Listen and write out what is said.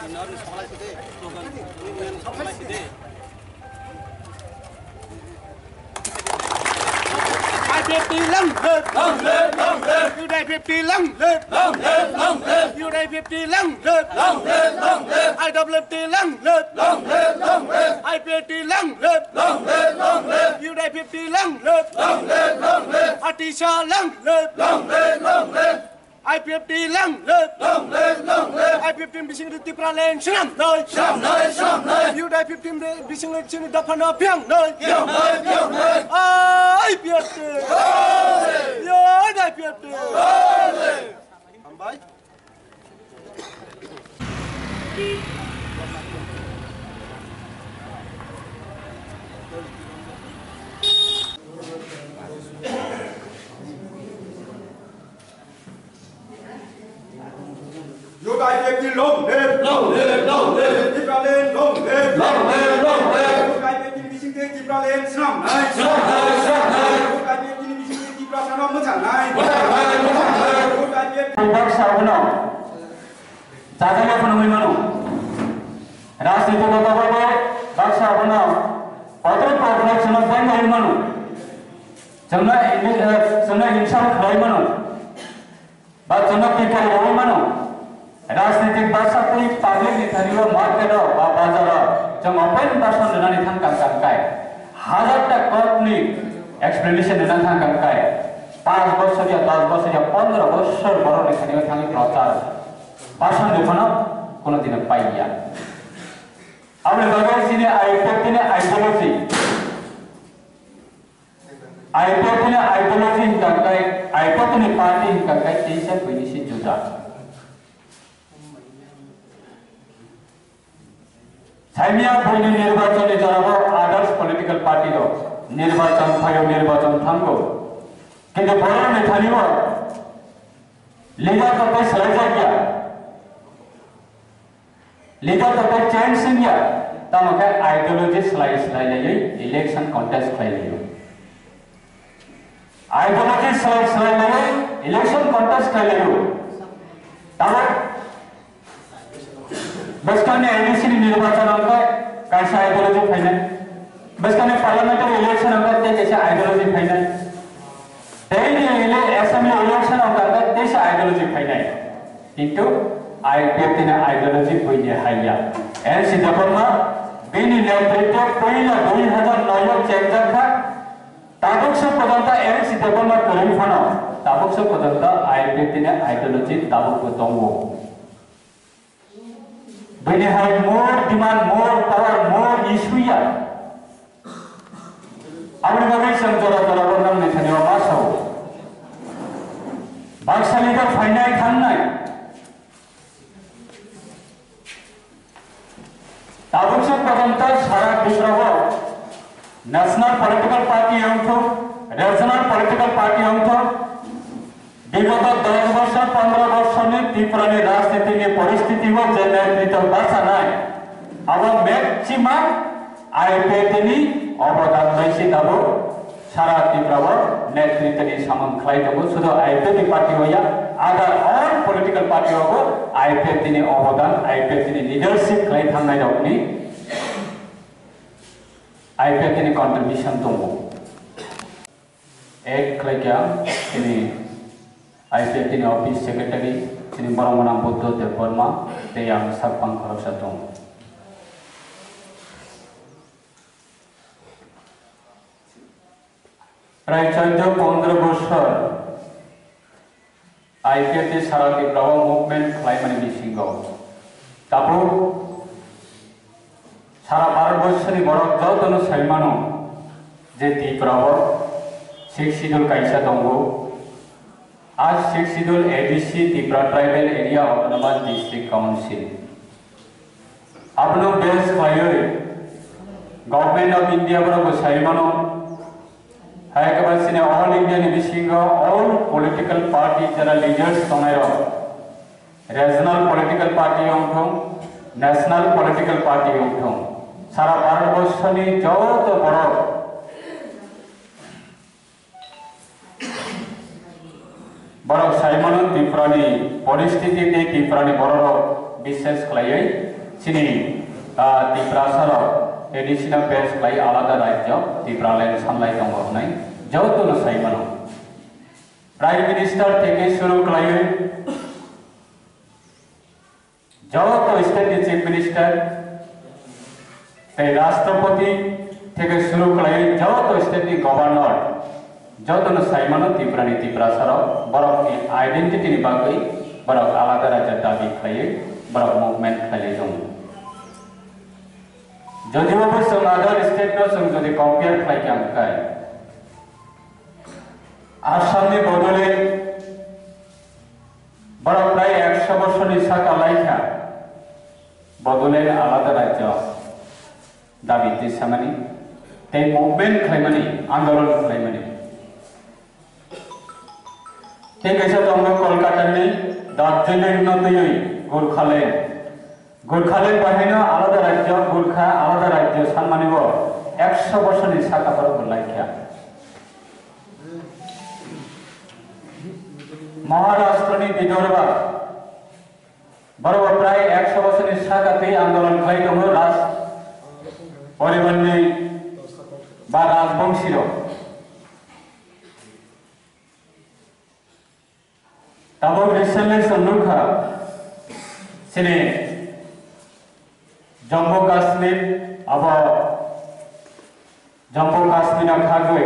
50 lăng lên, yêu đây 50 lăng lên, yêu đây 50 lăng lên, ai đập lên 50 lăng lên, ai 50 lăng lên, yêu đây 50 lăng lên, ai tisha lăng lên, ai 50 lăng lên, ai 50 bising di pralen senam nơi, yêu đây 50 bising di sini dapat napiang nơi, ai 50, yêu đây 50, ambai. Yêu đây 50 long lên, đi ra lên long lên, yêu đây 50 bising di pralen senam nơi, yêu đây 50 bising di prasana macam này, yêu đây 50. Bak sabno, jaga penuhi manu. Rasional itu apa? Bak sabno, patut patut senang penuhi manu. Jangan ini senang insan penuhi manu. Bak senang pikir penuhi manu. Rasional bahasa kuli public ni thariwa market o, bazar o. Jangan open bahasa dengan ithan kangkai. Hazard tak company explanation dengan kangkai. 5 বছর या 10 বছর या 15 বছর বড় এখানে থাকি প্রচার ভাষণ দেখুন কোনো দিন পাইয়া আমরা বাগাইছিনে আইপতিনে আইডিওলজি কাকাই আইপতিনে পার্টি কাকাই তেইশে পঁয়ত্রিশে জুদা সাইমিয়া বইনি নির্বাচনে যারা আদার্স পলিটিক্যাল পার্টির নির্বাচন ফাইও নির্বাচন থাকবো কিন্তু বড় নেথানিব লিডার তবে সলাইজা গিয়া লিডার তবে চেঞ্জ গিয়া তামকে আইডিওলজি স্লাই ইলেকশন কন্টেস্ট খাইলিও आइडियोलॉजी स्लाइड में इलेक्शन कॉन्टेस्ट कर लियो तब बस कने एडीसी निर्वाचन अंक कैसा आइडियोलॉजी फाइनल बस कने पार्लियामेंट्री इलेक्शन अंक ते कैसा आइडियोलॉजी फाइनल तेने असेंबली इलेक्शन अंक तेसा आइडियोलॉजी फाइनल किंतु आईपीएफ ने आइडियोलॉजी कोई हाइया एनसी दबमा बेनी नेतृत्व पहिला 2009 चेंज था ताबुकसो पदंता एनसी दबमा करिम फनो ताबुकसो पदंता आईपीएफ ने आइडियोलॉजी ताबुक दंगो बेनी high more demand more power more इशूया आउट बगे संजोरा दरबनम ने थनेवा मासो बाक्साली का फाइनाल थांनाय ताबुकसो पदंता सारा विश्व नेशनल पॉलिटिकल पार्टी अंतो रीजनल पॉलिटिकल पार्टी अंतो विगत 10 वर्ष 15 वर्ष में त्रिपुरानी राजनीति की परिस्थिति हो जे नेतृत्व भाषा नाय अब मैक्सिमम आईपीएफनि अवदान रहिছে तब सारा त्रिपुरा नेतृत्वनि सामन खालायदों शुद्ध आईपीएफ पार्टी होया आदार ऑल पॉलिटिकल पार्टी होगो आईपीएफनि अवदान आईपीएफनि लीडरशिप खालाय थांनाय दंनि आईपीएफनि कंट्रीब्यूशन दङ एक खालायगा ini आईपीएफनि ऑफिस सेक्रेटारि ini बरमना बुद्ध देव वर्मा ते yang सापang खरसा दं प्राय 14-15 বছর आईपीएफ सारा त्रिपुरा मुभमेंट खालायमानि बिसिंगाव ताबो सारा भारतवर्षनि बरफ जतनो सैमानो जे त्रिपुरा 6 शिड्यूल कायसा दंगो आज 6 schedule ADC Tripura tribal area autonomous district council आपनो बेस खायो गवर्नमेंट ऑफ इंडिया बरो सैमानो हायकबासिने ऑल इंडिया नि बिसिंगाव ऑल पॉलिटिकल पार्टी जरा लीडर्स दंनायो रीजनल पॉलिटिकल पार्टी अंथं नेशनल पॉलिटिकल पार्टी अंथं सारा भारतवर्षनि जत बड़ बड़ साइमन त्रिपुरानि परिस्थिति त्रिपुरानि बड़ विशेष खालायै sini Tiprasar additional base by alada rajya Tipralen samlai tonggo nai jauh tu nasai mano Prime Minister থেকে শুরু করে যত স্টেট চিফ মিনিস্টার এই রাষ্ট্রপতি থেকে শুরু করে যত স্টেট গভর্নর যত সাইমানো ত্রিপুরানি ত্রিপুরাসার বরফ আইডেন্টিটি বাকি বরফ আলাদা রাজ্যের দাবি খাইয়ে বরফ মুভমেন্ট খাইলে দं যদিও जों আদার স্টেট जों যদি কম্পেয়ার খাইखाय आसामनि बड'लेण्ड बरफ प्राय 100 বছরनि साका लाइखा बड'लेण्ड आलादा राज्य दाबि दिसामानि ते मुभमेन्ट खालामनानै आन्दोलन खालामनानै ते कैसा दङ कलकातानि दार्जिलिं नदैयै गुरखालेण्ड बाहायनो आलादा राज्य गुरखा आलादा राज्य सानमानिबो 100 বছরनि साका बरफ लाइखा महाराष्ट्रनि विदर्भा बरफ प्राय 100 বছরनि साकाते आन्दोलन खालामदों राज परिबननि बा राजबंशी तब रिसेंटली सन्नुखा सिने जम्मू काश्मीर अब जम्मू काश्मीर खागै